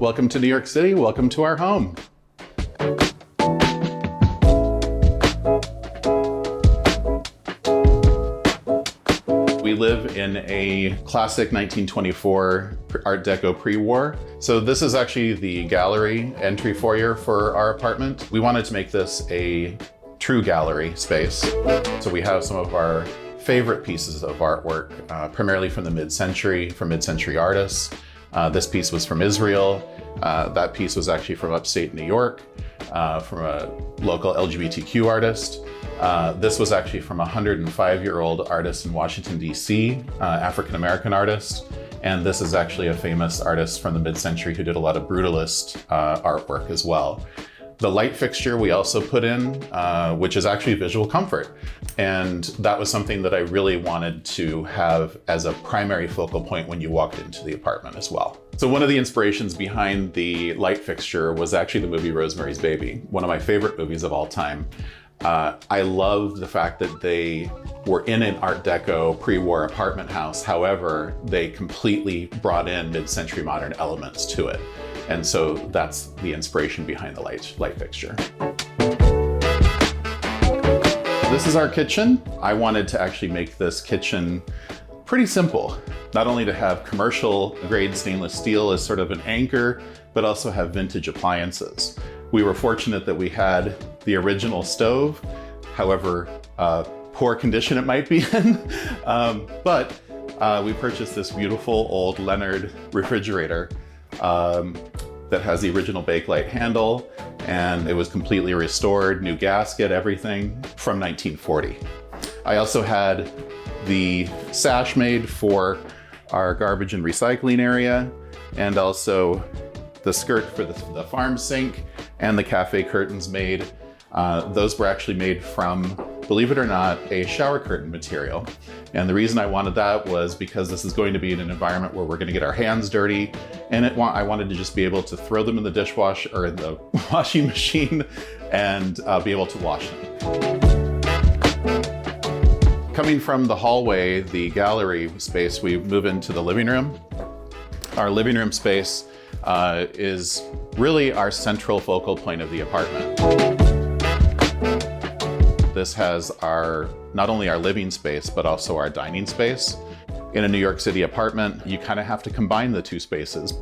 Welcome to New York City. Welcome to our home. We live in a classic 1924 Art Deco pre-war. So this is actually the gallery entry foyer for our apartment. We wanted to make this a true gallery space. So we have some of our favorite pieces of artwork, primarily from the mid-century, from mid-century artists. This piece was from Israel. That piece was actually from upstate New York, from a local LGBTQ artist. This was actually from a 105-year-old artist in Washington, D.C., African-American artist. And this is actually a famous artist from the mid-century who did a lot of brutalist artwork as well. The light fixture we also put in, which is actually visual comfort. And that was something that I really wanted to have as a primary focal point when you walked into the apartment as well. So one of the inspirations behind the light fixture was actually the movie Rosemary's Baby, one of my favorite movies of all time. I love the fact that they were in an Art Deco pre-war apartment house. However, they completely brought in mid-century modern elements to it. And so that's the inspiration behind the light fixture. This is our kitchen. I wanted to actually make this kitchen pretty simple. Not only to have commercial grade stainless steel as sort of an anchor, but also have vintage appliances. We were fortunate that we had the original stove, however poor condition it might be in, but we purchased this beautiful old Leonard refrigerator that has the original Bakelite handle, and it was completely restored, new gasket, everything from 1940. I also had the sash made for our garbage and recycling area, and also the skirt for the farm sink and the cafe curtains made. Those were actually made from, believe it or not, a shower curtain material. And the reason I wanted that was because this is going to be in an environment where we're going to get our hands dirty, and I wanted to just be able to throw them in the dishwasher or in the washing machine and be able to wash them. Coming from the hallway, the gallery space, we move into the living room. Our living room space is really our central focal point of the apartment. This has not only our living space, but also our dining space. In a New York City apartment, you kind of have to combine the two spaces.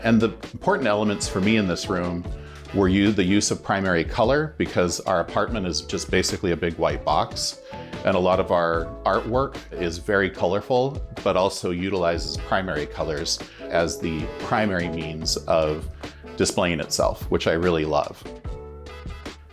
And the important elements for me in this room were the use of primary color, because our apartment is just basically a big white box. And a lot of our artwork is very colorful, but also utilizes primary colors as the primary means of displaying itself, which I really love.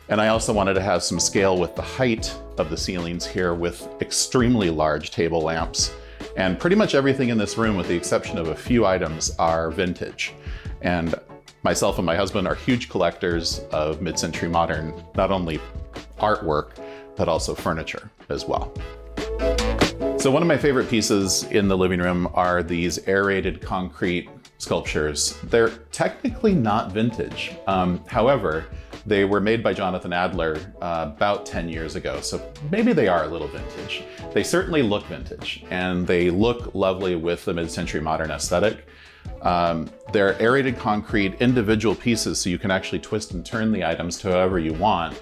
And I also wanted to have some scale with the height of the ceilings here with extremely large table lamps. And pretty much everything in this room, with the exception of a few items, are vintage. And myself and my husband are huge collectors of mid-century modern, not only artwork, but also furniture as well. So one of my favorite pieces in the living room are these aerated concrete sculptures. They're technically not vintage. However, they were made by Jonathan Adler about 10 years ago, so maybe they are a little vintage. They certainly look vintage, and they look lovely with the mid-century modern aesthetic. They're aerated concrete individual pieces, so you can actually twist and turn the items to however you want.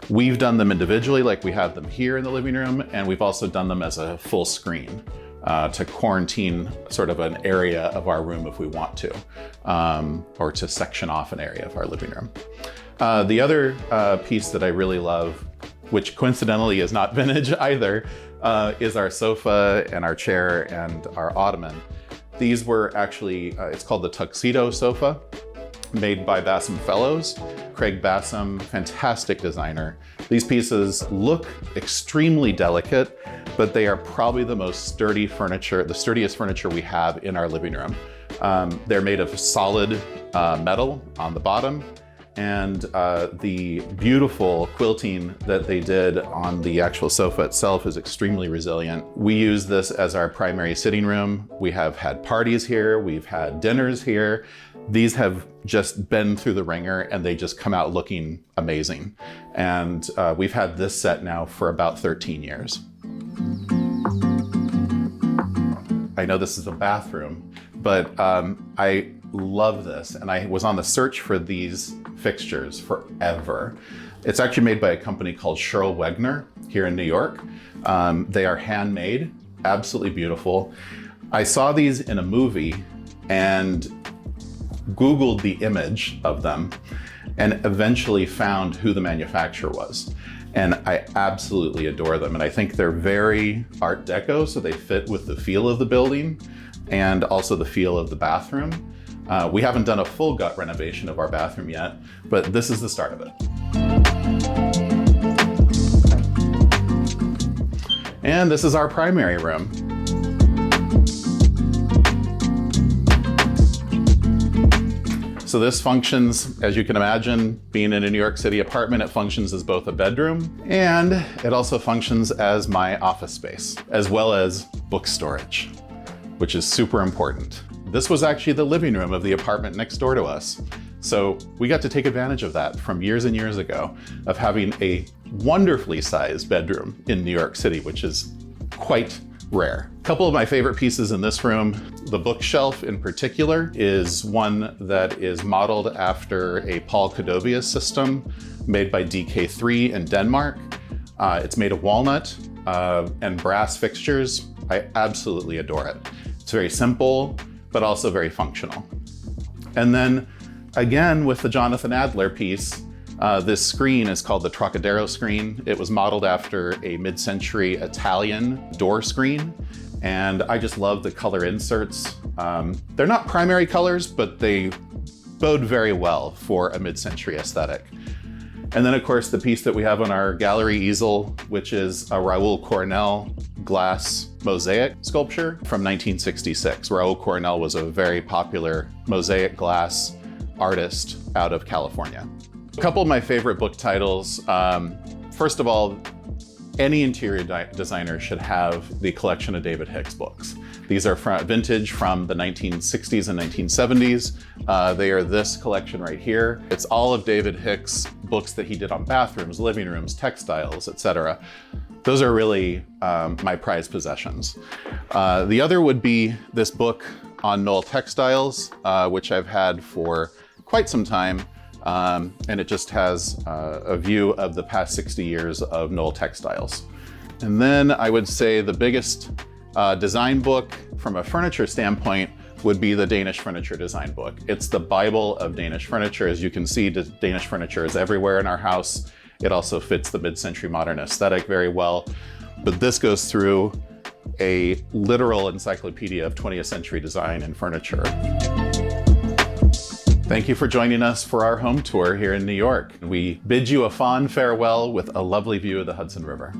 We've done them individually, like we have them here in the living room, and we've also done them as a full screen to quarantine sort of an area of our room if we want to, or to section off an area of our living room. The other piece that I really love, which coincidentally is not vintage either, is our sofa and our chair and our ottoman. These were actually, it's called the Tuxedo sofa, made by Bassam Fellows. Craig Bassam, fantastic designer. These pieces look extremely delicate, but they are probably the most sturdy furniture, the sturdiest furniture we have in our living room. They're made of solid metal on the bottom, and the beautiful quilting that they did on the actual sofa itself is extremely resilient. We use this as our primary sitting room. We have had parties here, we've had dinners here. These have just been through the ringer, and they just come out looking amazing. And we've had this set now for about 13 years. I know this is a bathroom, but I love this, and I was on the search for these fixtures forever. It's actually made by a company called Sherrill Wegner here in New York. They are handmade, absolutely beautiful. I saw these in a movie and Googled the image of them and eventually found who the manufacturer was. And I absolutely adore them. And I think they're very Art Deco, so they fit with the feel of the building and also the feel of the bathroom. We haven't done a full gut renovation of our bathroom yet, but this is the start of it. And this is our primary room. So this functions, as you can imagine, being in a New York City apartment, it functions as both a bedroom and it also functions as my office space, as well as book storage, which is super important. This was actually the living room of the apartment next door to us. So we got to take advantage of that from years and years ago, of having a wonderfully sized bedroom in New York City, which is quite rare. A couple of my favorite pieces in this room, the bookshelf in particular, is one that is modeled after a Paul Cadovius system made by DK3 in Denmark. It's made of walnut and brass fixtures. I absolutely adore it. It's very simple, but also very functional. And then again, with the Jonathan Adler piece, this screen is called the Trocadero screen. It was modeled after a mid-century Italian door screen. And I just love the color inserts. They're not primary colors, but they bode very well for a mid-century aesthetic. And then of course, the piece that we have on our gallery easel, which is a Raoul Cornell glass mosaic sculpture from 1966. Raoul Cornell was a very popular mosaic glass artist out of California. A couple of my favorite book titles. First of all, any interior designer should have the collection of David Hicks books. These are vintage from the 1960s and 1970s. They are this collection right here. It's all of David Hicks' books that he did on bathrooms, living rooms, textiles, etc. Those are really my prized possessions. The other would be this book on Knoll textiles, which I've had for quite some time. And it just has a view of the past 60 years of Knoll textiles. And then I would say the biggest design book from a furniture standpoint would be the Danish Furniture Design book. It's the Bible of Danish furniture. As you can see, Danish furniture is everywhere in our house. It also fits the mid-century modern aesthetic very well. But this goes through a literal encyclopedia of 20th century design and furniture. Thank you for joining us for our home tour here in New York. We bid you a fond farewell with a lovely view of the Hudson River.